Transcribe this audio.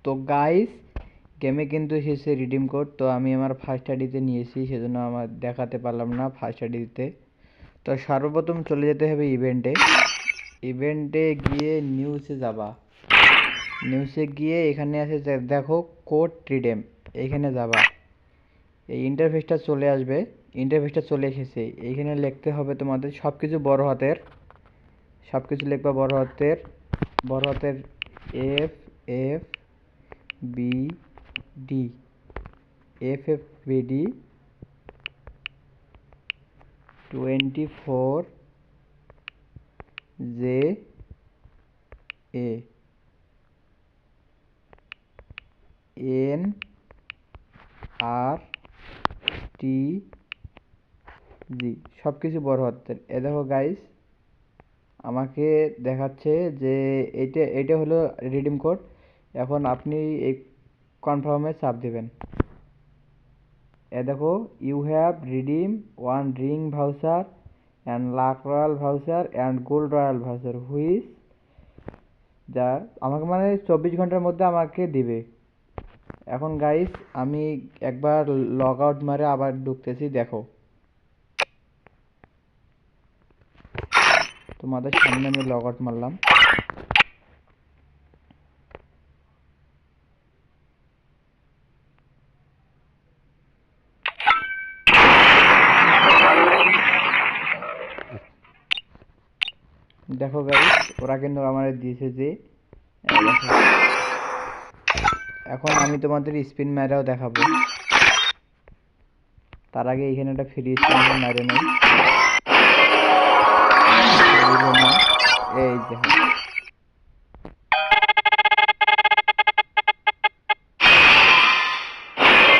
তো গাইস গেমে কিন্তু এসেছে রিডিম কোড। তো আমি আমার ফার্স্ট আইডিতে নিয়েছি, সেজন্য আমার দেখাতে পারলাম না ফার্স্ট আইডিতে। তো সর্বপ্রথম চলে যেতে হবে ইভেন্টে। ইভেন্টে গিয়ে নিউজে যাবা। নিউজে গিয়ে এখানে আছে দেখো কোড রিডেম, এইখানে যাবা। এই ইন্টারফেসটা চলে আসবে, ইন্টারফেসটা চলে এসেছে। এইখানে লিখতে হবে তোমাদের সব কিছু বড় হাতের, সব কিছু লিখবা বড় হাতের, বড় হাতের F F B D, F F B D 24 J A N R T G, সব কিছু বড় হাতের। এ দেখো গাইস আমাকে দেখাচ্ছে যে এটা এটা হলো রিডিম কোড। এখন আপনি এই কনফার্মে চাপ দেবেন। এ দেখো you have redeem one ring voucher and luck royal voucher and gold royal voucher which যা আমাকে মানে 24 ঘন্টার মধ্যে আমাকে দিবে। এখন গাইস আমি একবার লগ আউট মারে আবার ঢুকতেছি, দেখো তোমাদের সামনে আমি লগ আউট মারলাম। দেখো গাইস ওরা কিন্তু আমার দিয়েছে যে এখন আমি তোমাদের স্পিন ম্যারাও দেখাবো। তার আগে এখানে একটা ফ্রি স্পিন মারে নেই। এই দেখো